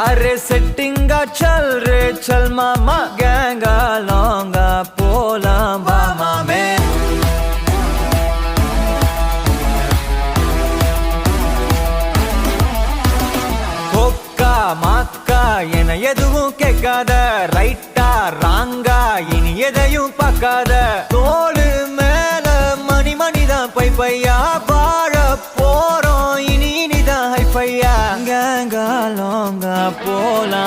अरे सेटिंगा चल रे चल मामा गैंगा लौंगा पोला मामा में कोक्का माक्का என எதுவும் கேட்காத ரைட்டா ராங்கா இனி எதையும் பார்க்காத தோளு மேல மணி மணிதான் பை பையா வாழ போறோம் இனி இனிதான் ஹை பையா கேங்கா லோங்கா போலாம்